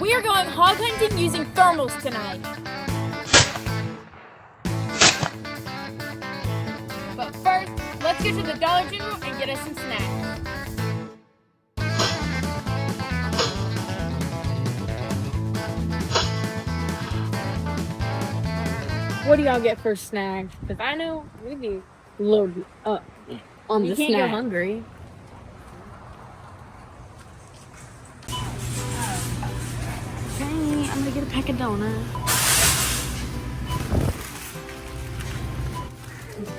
We are going hog hunting using thermals tonight. But first, let's get to the Dollar General and get us some snacks. What do y'all get for snacks? Because I know we be loaded up on the snacks. You can't go hungry. Okay, I'm gonna get a pack of donuts.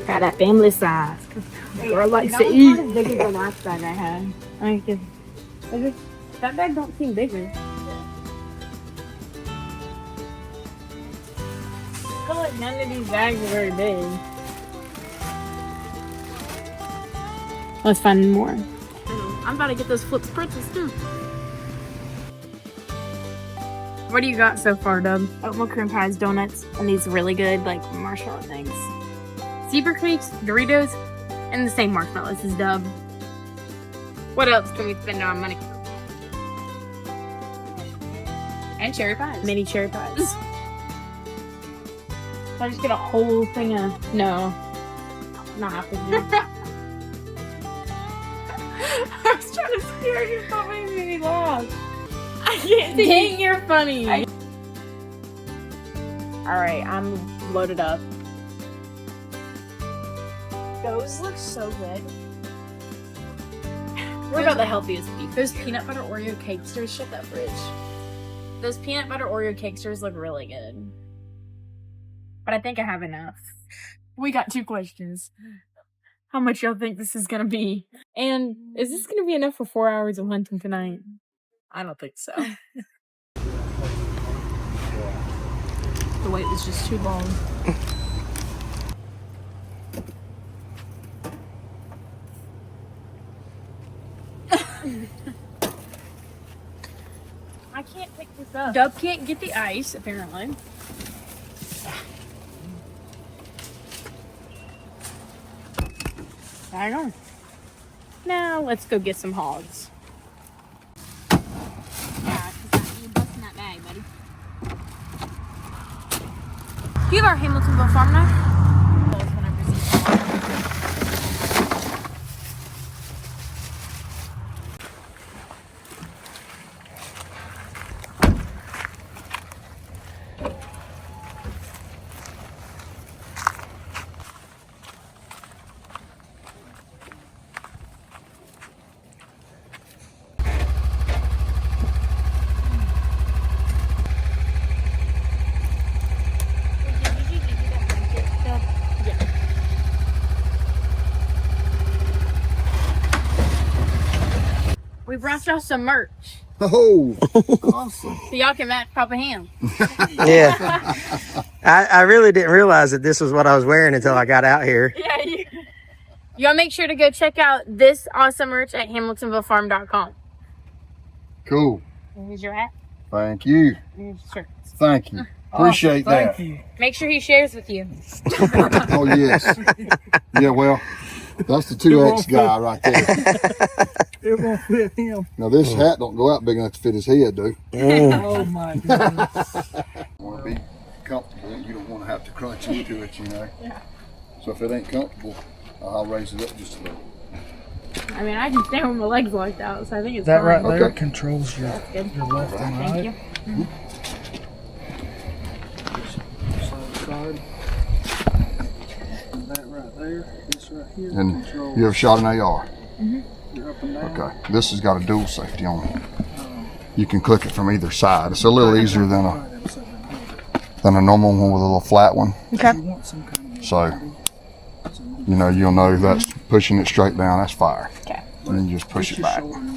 Got that family size. Girl likes to eat. That was bigger than the last bag I had. That bag don't seem bigger. I feel like none of these bags are very big. Let's find more. I'm about to get those flip spritzes too. What do you got so far, Dub? Oatmeal cream pies, donuts, and these really good like marshmallow things. Zebra cakes, Doritos, and the same marshmallows as Dub. What else can we spend our money for? And cherry pies. Mini cherry pies. I just get a whole thing of... No. Not happening. I was trying to scare you. Stop making me laugh. I can't think you're funny. Alright, I'm loaded up. Those look so good. What about the healthiest beef? Those peanut butter Oreo cakesters. Shut that fridge. Those peanut butter Oreo cakesters look really good. But I think I have enough. We got 2 questions. How much y'all think this is gonna be? And is this gonna be enough for 4 hours of hunting tonight? I don't think so. The weight was just too long. I can't pick this up. Dub can't get the ice, apparently. I don't know. Now let's go get some hogs. Yeah, you're busting that bag, buddy. Do you have our Hamiltonville farm knife? We brought y'all some merch. Oh, awesome. So y'all can match Papa Ham. Yeah. I really didn't realize that this was what I was wearing until I got out here. Yeah, y'all make sure to go check out this awesome merch at hamiltonvillefarm.com. Cool. Here's your hat. Thank you. Here's your shirt. Thank you. Appreciate that. Thank you. Make sure he shares with you. Oh, yes. Yeah, well, that's the 2X guy right there. It won't fit him. Now, this hat don't go out big enough to fit his head, dude. Oh, my goodness. You want to be comfortable. You don't want to have to crunch into it, you know. Yeah. So if it ain't comfortable, I'll raise it up just a little. I mean, I can stand with my legs like that, so I think it's That fine. right there Okay. controls your left and right. Thank you. Side. That right there. This right here And controls you ever shot an AR? your up and down. Okay. This has got a dual safety on it. You can click it from either side. It's a little easier than a normal one with a little flat one. Okay. You want some kind of So, you know, you'll know that's pushing it straight down. That's fire. Okay. And then you just push it back. Can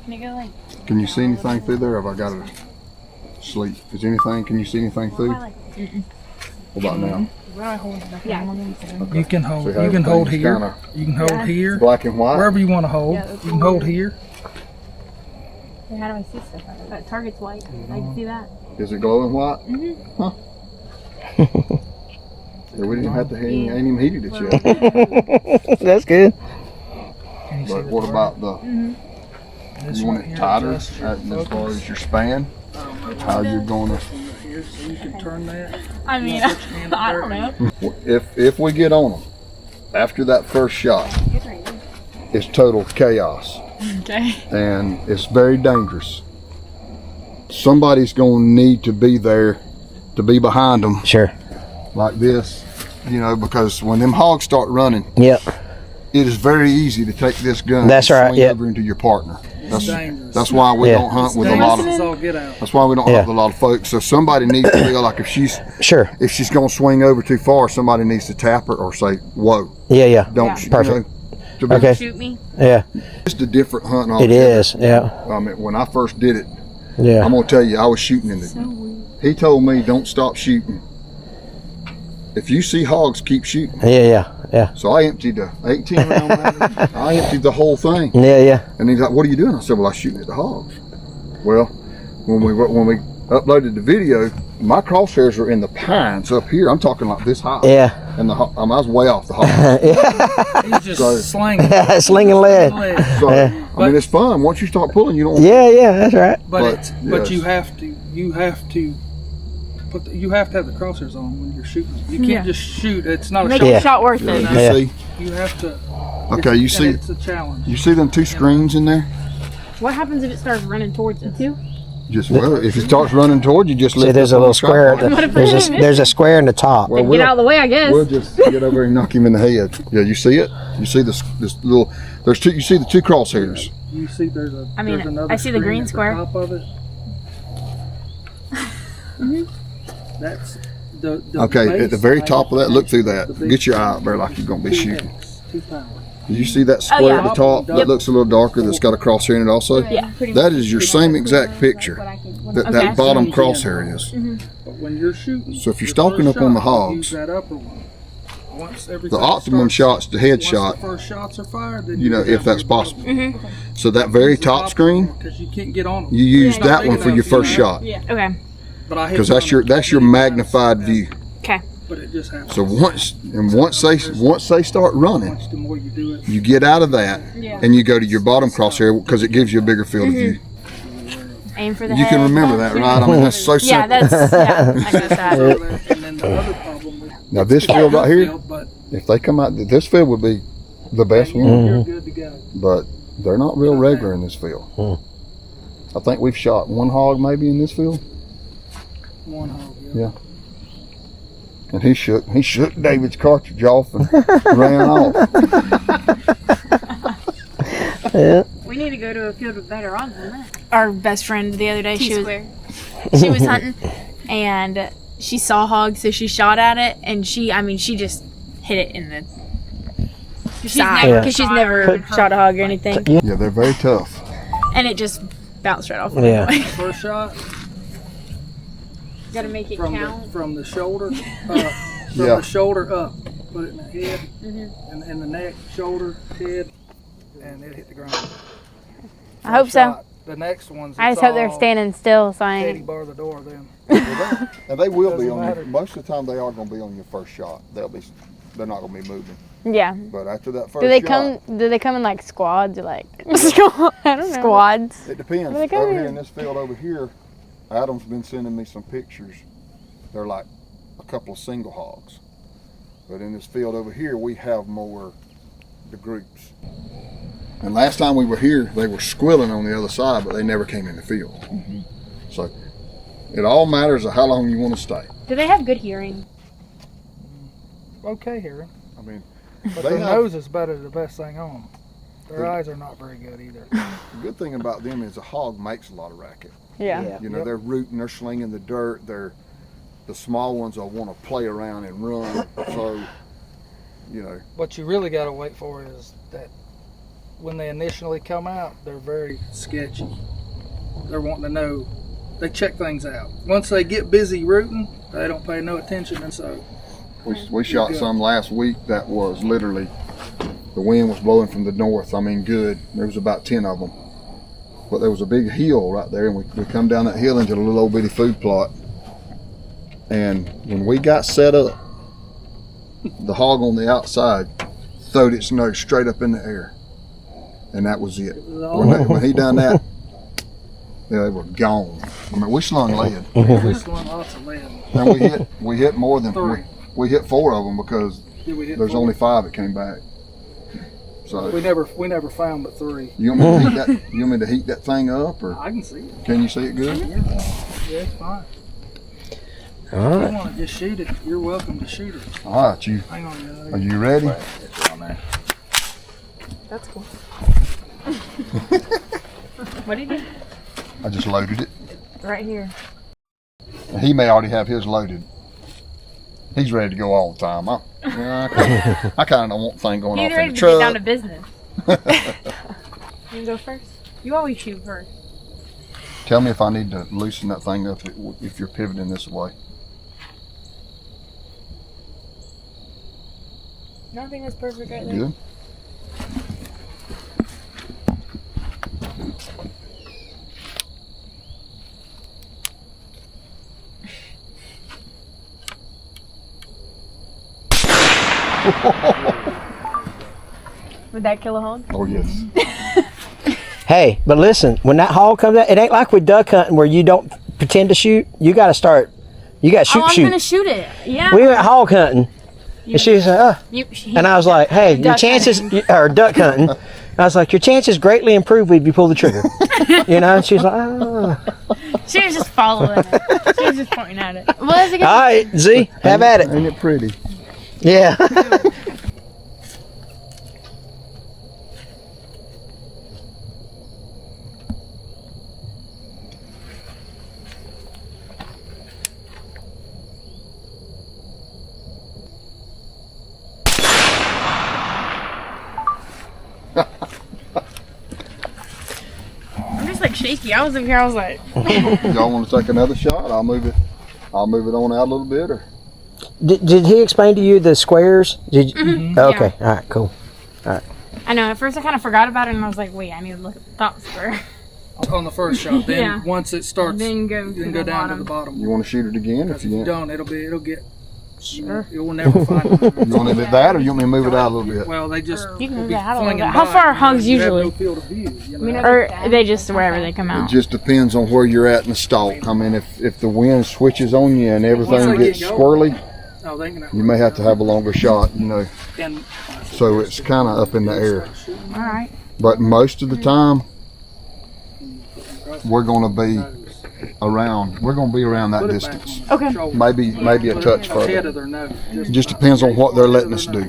you go like... Can you see anything through there? Or have I got it asleep? Is anything? Can you see anything through? What about now? Yeah. You can hold. So You can hold everything's here. kinda You can hold here. Black and white. Wherever you want to hold. Yeah, that's You can hold here. Hey, how do I see stuff? That target's white. I can see that. Is it glowing white? Huh. Yeah, we didn't have to. Ain't even heated it yet. That's good. Can you see But the what target? about the? This You want right it here, tighter adjust your as far focus. as your span? How you're going to? Here, so you can turn that. I mean, Put your hand I up don't there. know. If we get on them after that first shot, it's total chaos Okay. and it's very dangerous. Somebody's going to need to be there to be behind them Sure. like this, you know, because when them hogs start running, Yep. it is very easy to take this gun That's and right, swing yep. over into your partner. It's dangerous. That's why we Yeah. don't hunt It's with a lot dangerous of. as all get out. That's why we don't Yeah. hunt with a lot of folks. So somebody needs to feel like if she's Sure. going to swing over too far, somebody needs to tap her or say, "Whoa, Yeah, yeah. don't." Yeah. You Perfect. know, to be Okay. Shoot me. Yeah. It's a different hunt. It altogether. is. Yeah. I mean, when I first did it, Yeah. I'm gonna tell you, I was shooting in the. He told me, "Don't stop shooting. If you see hogs, keep shooting." Yeah, yeah. Yeah. So I emptied the 18 round magazine. I emptied the whole thing. Yeah, yeah. And he's like, "What are you doing?" I said, "Well, I'm shooting at the hogs." Well, when we uploaded the video, my crosshairs were in the pines up here. I'm talking like this high. Yeah. And I was way off the hog. He's just So- slinging. Slinging lead. So, Yeah. I mean, it's fun. Once you start pulling, you don't. Yeah, yeah. That's right. But yes. you have to you have to have the crosshairs on when you're shooting. You can't Yeah. just shoot. It's not a Make shot. Yeah. the shot worth Yeah, it. you Yeah. see. You have to. Okay, you and see. It's a challenge. You see them two screens in there? What happens if it starts running towards us? Just well, if it starts running toward you, just See, lift there's up a on little the square. tripod. There's a square in the top. Well, Get out of the way, I guess. We'll just get over and knock him in the head. Yeah, you see it? You see this little? There's two. You see the two crosshairs. You see, there's a. I mean, there's another I see the screen green at square. The top of it. That's the Okay, base at the very line top of that, look through that. the big Get your eye up there like you're gonna be shooting. 2 power. Do you see that square at the top that Yep. looks a little darker? That's got a crosshair in it also. Yeah. That is your same exact picture. That Okay. that bottom crosshair is. But when you're shooting, So if you're your stalking first up on the shot, hogs, use that upper one. Once The everything optimum starts- shot's the once headshot. the first shots are fired, then You know, use if that that's for possible. your So that very top screen, because you can't get on them. you use Yeah, that one for your first shot Yeah. Okay. But I hit because one that's your magnified view. Okay. But it just happens. So once they start running, The more you do it, you get out of that Yeah. and you go to your bottom crosshair because it gives you a bigger field of view. Aim for the You head. can remember that, right? I mean, that's so Yeah, simple. that's. Yeah, I got that. and then the other problem with Now this field right here, but if they come out, this field would be the best one, you're good to go. but they're not real regular in this field. I think we've shot one hog maybe in this field, One hog. Yeah. and he shook David's cartridge off and ran off. Yeah. We need to go to a field with better odds than that. Our best friend the other day, she was hunting and she saw hogs, so she shot at it, and she just hit it in the side because she's never shot a hog or anything, Yeah, they're very tough. and it just bounced right off. Yeah. First shot Gotta make it count. from the shoulder up. From Yeah. the shoulder up. Put it in the head, and in the neck, shoulder, head, and it hit the ground. I hope so. Shot. The next one's. I just hope they're standing still so I Teddy ain't. bar the door then. And they will be Doesn't on matter. your, most of the time they are going to be on your first shot. They're not going to be moving. Yeah. But after that first Do they shot, come? Do they come in like squads or like I don't know. squads? it depends. They come Over in. here in this field over here, Adam's been sending me some pictures. They're like a couple of single hogs. But in this field over here, we have more the groups. And last time we were here, they were squilling on the other side, but they never came in the field. So it all matters of how long you want to stay. Do they have good hearing? Okay, hearing. I mean, But They their have- nose is better the best thing on them. Their They- eyes are not very good either. the good thing about them is a hog makes a lot of racket. Yeah. You know, they're rooting, they're slinging the dirt. The small ones will want to play around and run. So, you know, What you really got to wait for is that when they initially come out, they're very sketchy. They're wanting to know. They check things out. Once they get busy rooting, they don't pay no attention, and so we shot some last week that was literally, the wind was blowing from the north. I mean, good. There was about 10 of them. But there was a big hill right there, and we come down that hill into a little old bitty food plot. And when we got set up, the hog on the outside throwed its nose straight up in the air. and that was it. all When he done that, they were gone. I mean, we slung lead. We slung lots of lead. And we hit more than 3. we hit 4 of them because Yeah, we hit there's 4. only 5 that came back. So We never found but 3. you want me to heat that? You want me to heat that thing up, or I can see it. can you see it good? Yeah, it's fine. All If you right. want to just shoot it, you're welcome to shoot it. All right, you. Hang on a minute. Are you ready? It's on there. That's cool. What do you do? I just loaded it. Right here. He may already have his loaded. He's ready to go all the time. I kind of don't want the thing going He's off ready in the to get down to truck. business. You go first? You always shoot first. Tell me if I need to loosen that thing up if you're pivoting this way. No, I think that's perfect right there. Good. Would that kill a hog? Oh yes. Hey, but listen, when that hog comes out, it ain't like with duck hunting where you don't pretend to shoot. You got to start. You got to shoot. I'm gonna shoot it. Yeah. We went hog hunting, and she was like, and I was like, hey, your Duck chances, or duck hunting. I was like, your chances greatly improve if you pull the trigger. And she's like, oh. She was just following it. She was just pointing at it. Well, that's a good. All right, Z, have at it. Ain't it pretty? Yeah. I'm just like shaky. I was up here. I was like, Y'all want to take another shot? I'll move it on out a little bit, or Did he explain to you the squares? Did you? Okay. All right. Cool. I know. At first, I kind of forgot about it, and I was like, wait, I need to look at the top square. On the first shot. Then Yeah. once it starts, Then go to the down bottom. to the bottom. you want to shoot it again? If If you you want, don't, it'll get. Sure. You will never find it. you want it at that, or you want me to move it out a little bit? Well, they just You can will move be that out a little flinging bit. How by. far are hogs You have usually? no field of view. You know? Or they just wherever they come It out. just depends on where you're at in the stalk. I mean, if the wind switches on you and everything Once they gets get going, squirrely, Oh, they can. you may have to have a longer shot. And So it's kind of up in the air. All right. But most of the time, we're going to be around. We're going to be around that put it back distance. on the Okay. shoulder. Maybe a Put it touch ahead further. of their nose. It just depends on what they're letting us do,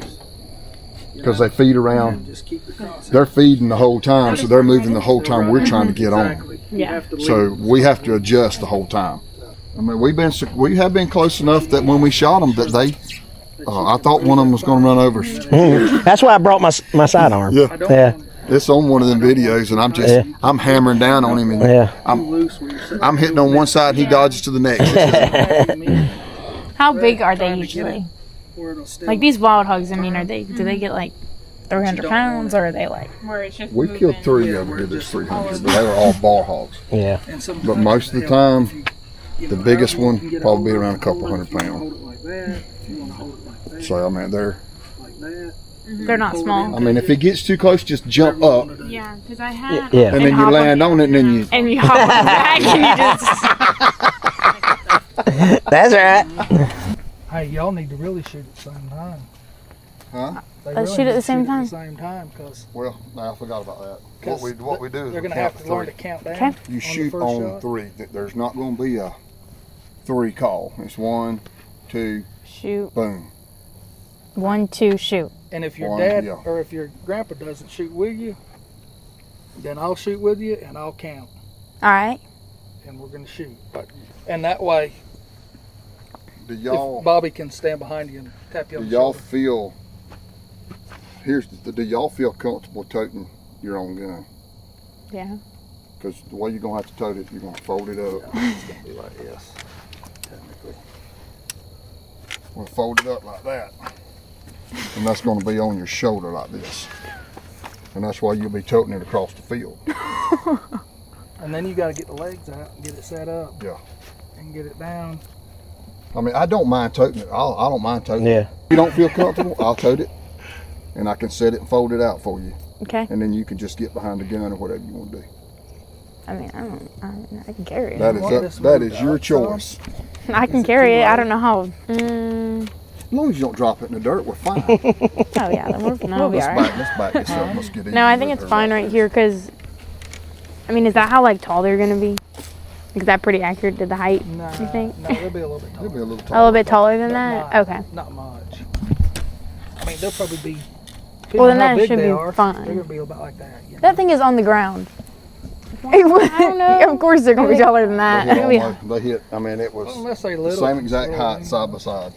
because they feed around. Just keep the cross. They're feeding the whole time, so they're moving the whole time we're trying to get on. Exactly. You Yeah. have to lead. So we have to adjust the whole time. I mean, we have been close enough that when we shot them, that they. I thought one of them was going to run over us. That's why I brought my sidearm. Yeah. I don't Yeah. want It's on one of them videos, and I'm hammering down on him, and Yeah. too loose where you're sitting. I'm hitting on one side, and he dodges to the next. How big are they Trying to get usually? where it'll stay. Like these wild hogs. I mean, do they get like 300 don't pounds, or are they like where it's just We moving? killed 3 of them to this 300, but they were all bar hogs. Yeah. And sometimes But most of the they'll- time, if you the know, biggest however you one can get probably hold around a of it, couple hold it. hundred If you wanna pounds. hold it like that, if you wanna hold it like that, So I mean, like that. They're not Hold it small. in. I mean, if it gets too close, just jump up, Yeah, because I had. Yeah. and then you hop land on it, and then you. And you hop on the back and you just. That's right. Hey, y'all need to really shoot at the same time. Huh? They Let's really shoot at need the to same shoot At the same time, because Well, I forgot about that. What we do is they're we gonna count have to to learn to 3. count down. Okay. You the shoot first on shot. 3. There's not going to be a 3 call. It's 1, 2, Shoot. boom. 1, 2, shoot. And if your One, dad yeah. or if your grandpa doesn't shoot with you, then I'll shoot with you and I'll count, All right. and we're gonna shoot. And that way, Do if y'all Bobby can stand behind you and tap you do on the y'all shoulder. feel? Do y'all feel comfortable toting your own gun? Yeah. Because the way you're gonna have to tote it, you're gonna fold it up. It's gonna be like this, technically. We'll fold it up like that, and that's gonna be on your shoulder like this. And that's why you'll be toting it across the field. And then you got to get the legs out and get it set up. Yeah. And get it down. I mean, I don't mind toting it. I don't mind toting it. Yeah. If you don't feel comfortable, I'll tote it, and I can set it and fold it out for you. Okay. and then you can just get behind the gun or whatever you want to do. I mean, I can carry it. That is your choice. I can carry it. I don't know how. As long as you don't drop it in the dirt, we're fine. Oh yeah, then we'll be Let's alright. back this up. Let's get in. No, I think it's fine right here because, I mean, is that how like tall they're gonna be? Is that pretty accurate to the height? No, you think? No, they'll be a little bit taller. They'll be a little A taller. little bit taller than But that. not- Okay. Not much. I mean, they'll probably be. Well, then depending on how that big should they be are, fine. They're gonna be about like that. You know? That thing is on the ground. I don't know. Of course they're gonna be taller than that. They hit. I mean, it was Well, unless they the little. same exact height, side by side.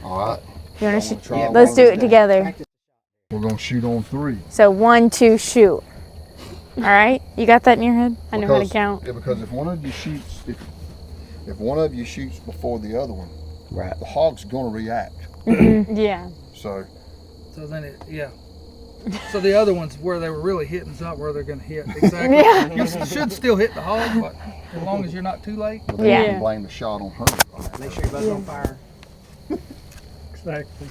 All right. You wanna Y'all shoot? try Let's one? do it together. We're gonna shoot on 3. So 1, 2, shoot. All right, you got that in your head? I know how to count. Yeah, because if one of you shoots, if one of you shoots before the other one, Right. the hog's gonna react. Yeah. So So then yeah. So the other ones where they were really hitting is not where they're going to hit. Exactly. Yeah. You should still hit the hog, but as long as you're not too late. well, then Yeah. you can blame the shot on her. Make sure you're both on fire. Exactly.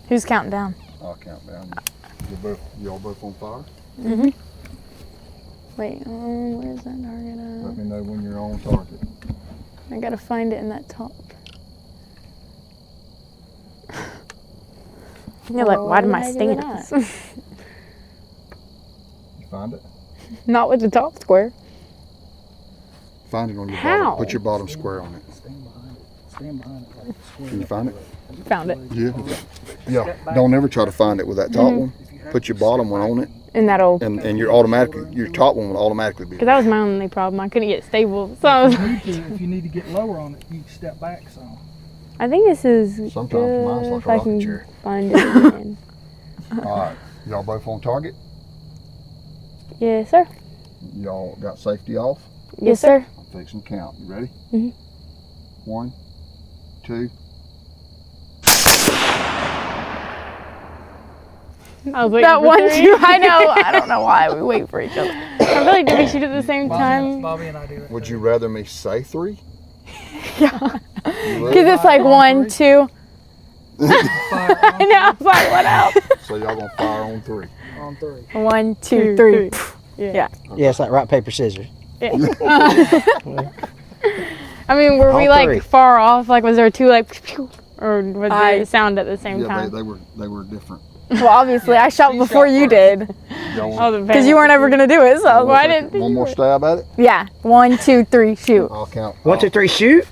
Who's counting down? I'll count down. Y'all both on fire. Wait, where's that target Let at? me know when you're on target. I gotta find it in that top. You're like, why did my stance? You find it? Not with the top square. Find it on your How? bottom. Put your bottom square on it. Stand behind it. Stand behind it. Like square. Can you find it? Found it. Yeah. Yeah. Don't ever try to find it with that top one. Put your bottom one on it, In that old. and your top one will automatically be. Because that was my only problem. I couldn't get stable. So I was. If you need to get lower on it, you can step back some. I think this is Sometimes good mine's like if a I rocket can chair. find it again. All right. Y'all both on target? Yes, sir. Y'all got safety off? Yes, sir. I'm fixing to count. You ready? Mhm. 1, 2. I was waiting that for 1, 2. I know. I don't know why we wait for each other. I feel like, did we shoot at the same time? Bobby and I do that. Would you rather me say 3? Yeah. You would? Because it's like 1, 2. Fire I know. I was like, what else? So y'all gonna fire on 3. on 3. 1, 2, 3. Yeah. Yeah, it's like rock, paper, scissors. I mean, were we All like three. far off? Like, was there 2 like, pew, or was they sound at the same Yeah, time? they were different. Well, obviously, I shot before you did. Y'all want Because you weren't ever gonna do it, so why didn't? one more stab at it? Yeah. 1, 2, 3, shoot. I'll count. 1, 2, 3, shoot.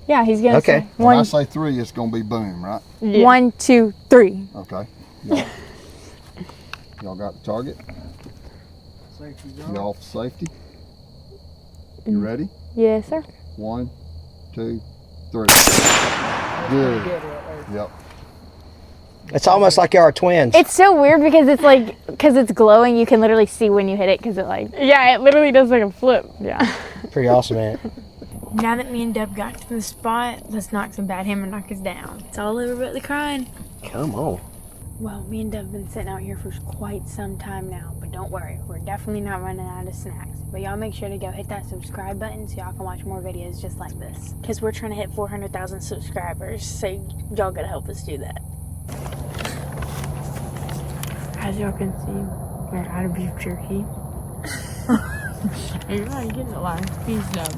Yeah, he's gonna Okay. say When I 1, say 3, it's gonna be boom, right? 1, 2, 3. Okay. Y'all got the target? Safety's Y'all off. for safety? You ready? Yes, sir. 1, 2, 3. Good. Yep. It's almost like y'all are twins. It's so weird because it's like, because it's glowing, you can literally see when you hit it because it like. Yeah, it literally does like a flip. Yeah. Pretty awesome, man. Now that me and Deb got to the spot, let's knock some bad hammer knockers down. It's all over but the crying. Come on. Well, me and Deb have been sitting out here for quite some time now, but don't worry, we're definitely not running out of snacks. But y'all make sure to go hit that subscribe button so y'all can watch more videos just like this. Because we're trying to hit 400,000 subscribers, so y'all gotta help us do that. As y'all can see, we're out of beef jerky. You're not getting a lot of peas, Deb.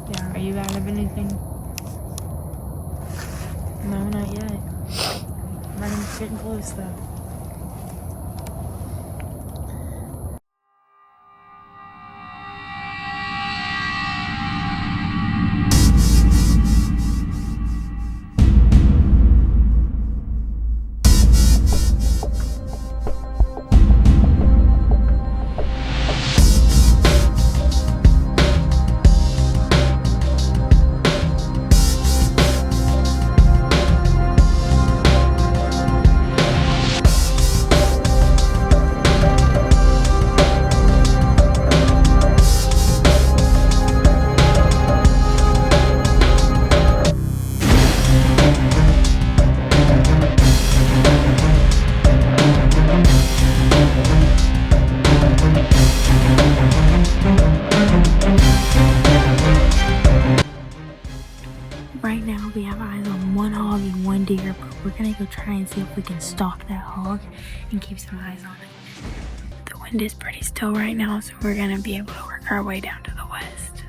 Yeah, are you out of anything? No, not yet. It's getting close though. gonna go try and see if we can stalk that hog and keep some eyes on it. The wind is pretty still right now, so we're gonna be able to work our way down to the west.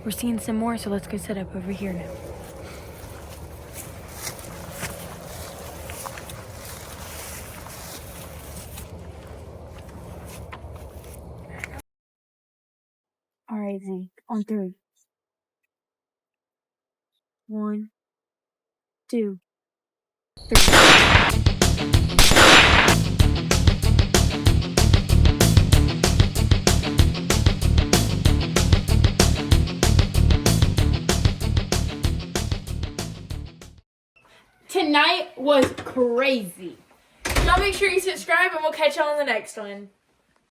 We're seeing some more, so let's go set up over here now. All right, Zeke, on three. 1, 2, 3. Tonight was crazy. Y'all make sure you subscribe and we'll catch y'all on the next one.